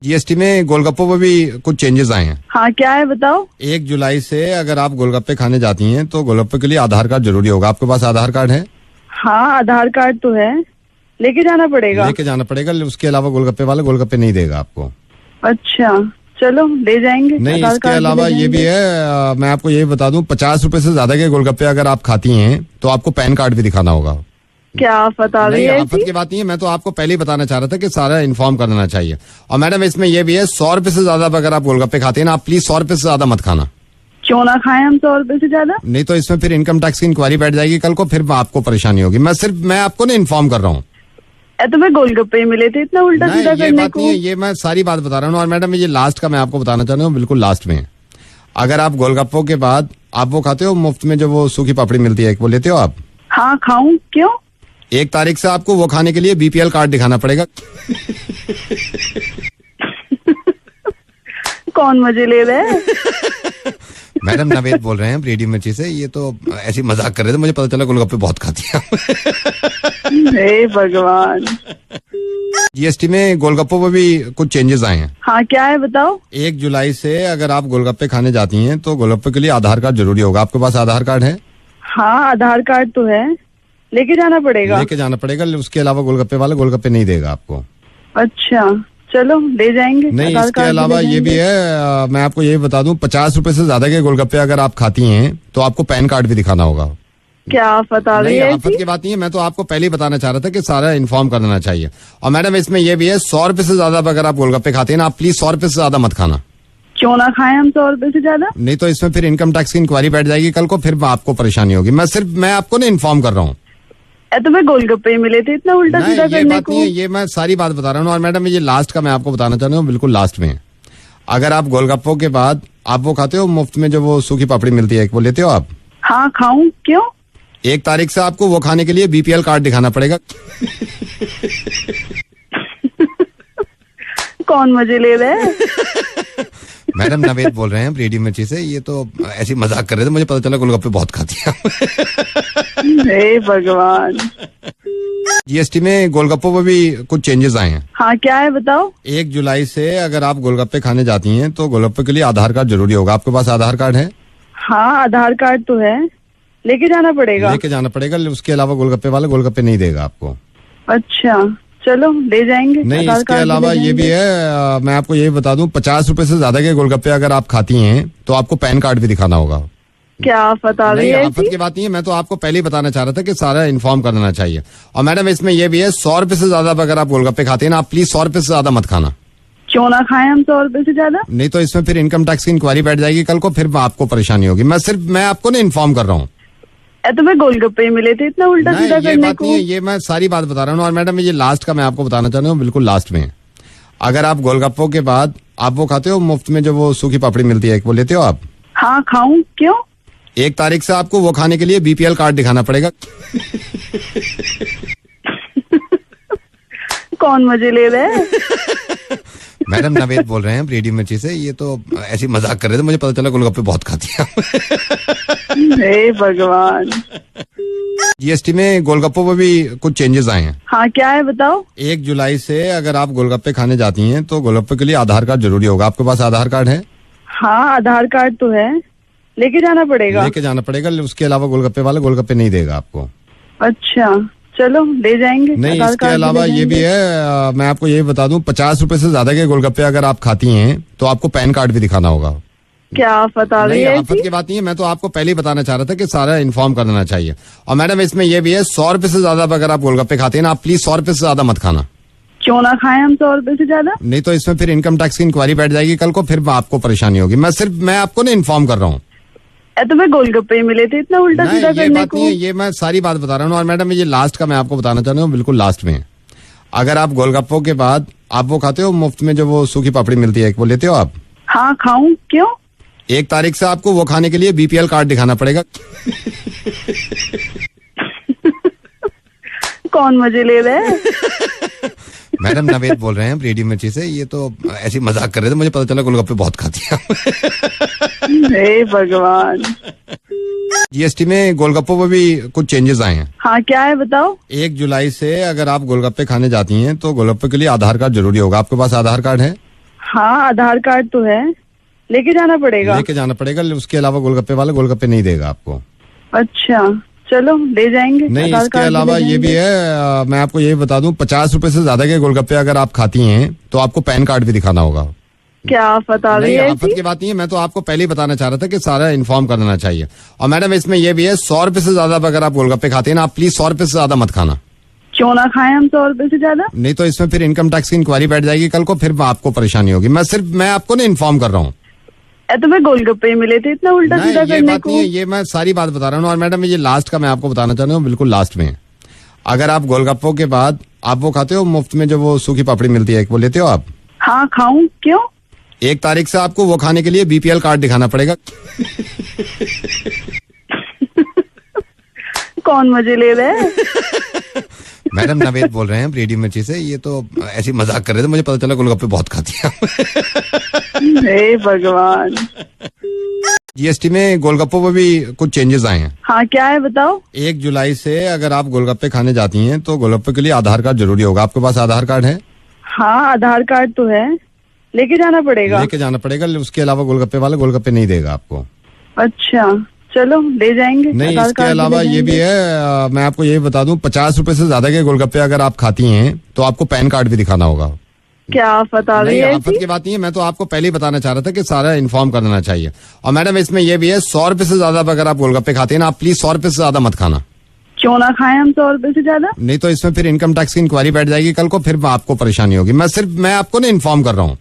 GST में गोलगप्पों पर भी कुछ चेंजेस आए हैं। हाँ, क्या है बताओ। 1 जुलाई से अगर आप गोलगप्पे खाने जाती हैं तो गोलगप्पे के लिए आधार कार्ड जरूरी होगा। आपके पास आधार कार्ड है? हाँ, आधार कार्ड तो है, लेके जाना पड़ेगा। उसके अलावा गोलगप्पे वाला गोलगप्पे नहीं देगा आपको। अच्छा, चलो ले जाएंगे। नहीं, इसके अलावा ये भी है, मैं आपको ये बता दूं, 50 रुपए से ज्यादा के गोलगप्पे अगर आप खाती हैं तो आपको पैन कार्ड भी दिखाना होगा। क्या आफत आ रही है? आफत की बात नहीं है, मैं तो आपको पहले ही बताना चाह रहा था कि सारा इन्फॉर्म कर देना चाहिए। और मैडम इसमें ये भी है, 100 रुपए से ज्यादा अगर आप गोलगप्पे खाते हैं ना, आप प्लीज 100 रुपए से ज्यादा मत खाना। क्यों ना खाएं हम 100 रुपए से ज्यादा? नहीं तो इसमें फिर इनकम टैक्स की इंक्वायरी बैठ जाएगी कल को, फिर आपको परेशानी होगी। मैं आपको ना इन्फॉर्म कर रहा हूँ। तुम्हें गोलगप्पे मिले थे इतना उल्टा सीधा करने को? ये मैं सारी बात बता रहा हूँ। और मैडम ये लास्ट का मैं आपको बताना चाह रहा हूँ, बिल्कुल लास्ट में। अगर आप गोलगप्पों के बाद आप वो खाते हो मुफ्त में, जो वो सूखी पापड़ी मिलती है, वो लेते हो आप? हाँ, खाऊं क्यों? 1 तारीख से आपको वो खाने के लिए बीपीएल कार्ड दिखाना पड़ेगा। कौन मजे ले रहे हैं? मैडम नवेद बोल रहे हैं रेडियो मिर्ची से। ये तो ऐसी मजाक कर रहे थे, मुझे पता चला गोलगप्पे बहुत खाती हैं। हे भगवान। जीएसटी में गोलगप्पों पर भी कुछ चेंजेस आए हैं। हाँ, क्या है बताओ। 1 जुलाई से अगर आप गोलगप्पे खाने जाती हैं तो गोलगप्पे के लिए आधार कार्ड जरूरी होगा। आपके पास आधार कार्ड है? हाँ, आधार कार्ड तो है, लेके जाना पड़ेगा। उसके अलावा गोलगप्पे वाला गोलगप्पे नहीं देगा आपको। अच्छा, चलो ले जाएंगे। नहीं, इसके अलावा ये भी है, मैं आपको ये बता दूं, 50 रुपए से ज्यादा के गोलगप्पे अगर आप खाती हैं तो आपको पैन कार्ड भी दिखाना होगा। क्या आफत आ रही है? आफत की बात नहीं है, मैं तो आपको पहले ही बताना चाह रहा था कि सारा इन्फॉर्म कर देना चाहिए। और मैडम इसमें ये भी है, 100 रुपए से ज्यादा अगर आप गोलगप्पे खाते हैं ना, आप प्लीज 100 रुपए से ज्यादा मत खाना। क्यों ना खाएं हम 100 रुपए से ज्यादा? नहीं तो इसमें फिर इनकम टैक्स की इंक्वायरी बैठ जाएगी कल को, फिर आपको परेशानी होगी। मैं आपको ना इन्फॉर्म कर रहा हूँ। तुम्हें गोलगप्पे मिले थे इतना उल्टा सीधा करने को? ये मैं सारी बात बता रहा हूँ। और मैडम ये लास्ट का मैं आपको बताना चाह रहा हूँ, बिल्कुल लास्ट में। अगर आप गोलगप्पों के बाद आप वो खाते हो मुफ्त में, जो वो सूखी पापड़ी मिलती है, वो लेते हो आप? हाँ, खाऊं क्यों? 1 तारीख से आपको वो खाने के लिए बीपीएल कार्ड दिखाना पड़ेगा। कौन मजे ले रहे हैं? मैडम नवेद बोल रहे हैं रेडियो मिर्ची से। ये तो ऐसी मजाक कर रहे थे, मुझे पता चला गोलगप्पे बहुत खाती हैं। हे भगवान। जीएसटी में गोलगप्पों पर भी कुछ चेंजेस आए हैं। हाँ, क्या है बताओ। 1 जुलाई से अगर आप गोलगप्पे खाने जाती हैं तो गोलगप्पे के लिए आधार कार्ड जरूरी होगा। आपके पास आधार कार्ड है? हाँ, आधार कार्ड तो है, लेके जाना पड़ेगा। उसके अलावा गोलगप्पे वाला गोलगप्पे नहीं देगा आपको। अच्छा, चलो ले जाएंगे। नहीं, इसके अलावा ये भी है, मैं आपको ये बता दूं, 50 रुपए से ज्यादा के गोलगप्पे अगर आप खाती हैं तो आपको पैन कार्ड भी दिखाना होगा। क्या आफत आ रही है? आफत की बात नहीं है, मैं तो आपको पहले ही बताना चाह रहा था कि सारा इन्फॉर्म कर देना चाहिए। और मैडम इसमें ये भी है, 100 रुपए से ज्यादा अगर आप गोलगप्पे खाते हैं ना, आप प्लीज 100 रुपए से ज्यादा मत खाना। क्यों ना खाएं हम 100 रुपए से ज्यादा? नहीं तो इसमें फिर इनकम टैक्स की इंक्वायरी बैठ जाएगी कल को, फिर आपको परेशानी होगी। मैं आपको ना इन्फॉर्म कर रहा हूँ। तुम्हें गोलगप्पे मिले थे इतना उल्टा सीधा करने को? ये मैं सारी बात बता रहा हूँ। और मैडम ये लास्ट का मैं आपको बताना चाह रहा हूँ, बिल्कुल लास्ट में। अगर आप गोलगप्पों के बाद आप वो खाते हो मुफ्त में, जो वो सूखी पापड़ी मिलती है, वो लेते हो आप? हाँ, खाऊं क्यों? 1 तारीख से आपको वो खाने के लिए बीपीएल कार्ड दिखाना पड़ेगा। कौन मजे ले रहे हैं? मैडम नवेद बोल रहे हैं रेडियो मिर्ची से। ये तो ऐसी मजाक कर रहे थे, मुझे पता चला गोलगप्पे बहुत खाती हैं। हे भगवान। जीएसटी में गोलगप्पों पर भी कुछ चेंजेस आए हैं। हाँ, क्या है बताओ। 1 जुलाई से अगर आप गोलगप्पे खाने जाती हैं तो गोलगप्पे के लिए आधार कार्ड जरूरी होगा। आपके पास आधार कार्ड है? हाँ, आधार कार्ड तो है, लेके जाना पड़ेगा। उसके अलावा गोलगप्पे वाला गोलगप्पे नहीं देगा आपको। अच्छा, चलो ले जाएंगे। नहीं, इसके अलावा ये भी है, मैं आपको ये बता दूं, 50 रुपए से ज्यादा के गोलगप्पे अगर आप खाती हैं तो आपको पैन कार्ड भी दिखाना होगा। क्या आफत आ रही है? आफत की बात नहीं है, मैं तो आपको पहले ही बताना चाह रहा था कि सारा इन्फॉर्म कर देना चाहिए। और मैडम इसमें ये भी है, 100 रुपए से ज्यादा अगर आप गोलगप्पे खाते हैं ना, आप प्लीज 100 रुपए से ज्यादा मत खाना। क्यों ना खाएं हम 100 रुपए से ज्यादा? नहीं तो इसमें फिर इनकम टैक्स की इंक्वायरी बैठ जाएगी कल को, फिर आपको परेशानी होगी। मैं आपको ना इन्फॉर्म कर रहा हूँ। तुम्हें गोलगप्पे मिले थे इतना उल्टा सीधा करने को? ये मैं सारी बात बता रहा हूँ। और मैडम ये लास्ट का मैं आपको बताना चाह रहा हूँ, बिल्कुल लास्ट में। अगर आप गोलगप्पों के बाद आप वो खाते हो मुफ्त में, जो वो सूखी पापड़ी मिलती है, वो लेते हो आप? हाँ, खाऊं क्यों? 1 तारीख से आपको वो खाने के लिए बीपीएल कार्ड दिखाना पड़ेगा। कौन मजे ले रहे हैं? मैडम नवेद बोल रहे हैं रेडियो मिर्ची से। ये तो ऐसी मजाक कर रहे थे, मुझे पता चला गोलगप्पे बहुत खाती हैं। हे भगवान। जीएसटी में गोलगप्पों पर भी कुछ चेंजेस आए हैं। हाँ, क्या है बताओ। 1 जुलाई से अगर आप गोलगप्पे खाने जाती हैं तो गोलगप्पे के लिए आधार कार्ड जरूरी होगा। आपके पास आधार कार्ड है? हाँ आधार कार्ड तो है, लेके जाना पड़ेगा। लेके जाना पड़ेगा, उसके अलावा गोलगप्पे वाला गोलगप्पे नहीं देगा आपको। अच्छा चलो ले जाएंगे। नहीं, इसके अलावा ये भी है, मैं आपको ये बता दूं, 50 रुपए से ज्यादा के गोलगप्पे अगर आप खाती हैं तो आपको पैन कार्ड भी दिखाना होगा। क्या आफत आ रही है? आफत की बात नहीं है, मैं तो आपको पहले ही बताना चाह रहा था कि सारा इन्फॉर्म कर देना चाहिए। और मैडम इसमें ये भी है, 100 रुपए से ज्यादा अगर आप गोलगप्पे खाते हैं ना, आप प्लीज 100 रुपए से ज्यादा मत खाना। क्यों ना खाएं हम 100 रुपए से ज्यादा? नहीं तो इसमें फिर इनकम टैक्स की इंक्वायरी बैठ जाएगी कल को, फिर आपको परेशानी होगी। मैं आपको ना इन्फॉर्म कर रहा हूँ। तुम्हें गोलगप्पे मिले थे इतना उल्टा सीधा करने को? ये मैं सारी बात बता रहा हूँ। और मैडम ये लास्ट का मैं आपको बताना चाह रहा हूँ, बिल्कुल लास्ट में। अगर आप गोलगप्पों के बाद आप वो खाते हो मुफ्त में, जो वो सूखी पापड़ी मिलती है, वो लेते हो आप? हाँ खाऊं, क्यों? 1 तारीख से आपको वो खाने के लिए बीपीएल कार्ड दिखाना पड़ेगा। कौन मजे ले रहे हैं? मैडम नवेद बोल रहे हैं रेडियो मिर्ची से। ये तो ऐसी मजाक कर रहे थे, मुझे पता चला गोलगप्पे बहुत खाती है। हे भगवान। जीएसटी में गोलगप्पों पर भी कुछ चेंजेस आए हैं। हाँ क्या है बताओ? 1 जुलाई से अगर आप गोलगप्पे खाने जाती हैं तो गोलगप्पे के लिए आधार कार्ड जरूरी होगा। आपके पास आधार कार्ड है? हाँ आधार कार्ड तो है, लेके जाना पड़ेगा। लेके जाना पड़ेगा, उसके अलावा गोलगप्पे वाला गोलगप्पे नहीं देगा आपको। अच्छा चलो ले जाएंगे। नहीं, इसके अलावा ये भी है, मैं आपको ये बता दूं, 50 रुपए से ज्यादा के गोलगप्पे अगर आप खाती हैं तो आपको पैन कार्ड भी दिखाना होगा। क्या आफत आ रही है? आफत की बात नहीं है, मैं तो आपको पहले ही बताना चाह रहा था कि सारा इन्फॉर्म कर देना चाहिए। और मैडम इसमें ये भी है, 100 रुपए से ज्यादा अगर आप गोलगप्पे खाते हैं ना, आप प्लीज 100 रुपए से ज्यादा मत खाना। क्यों ना खाएं हम 100 रुपए से ज्यादा? नहीं तो इसमें फिर इनकम टैक्स की इंक्वायरी बैठ जाएगी कल को, फिर आपको परेशानी होगी। मैं आपको ना इन्फॉर्म कर रहा हूँ।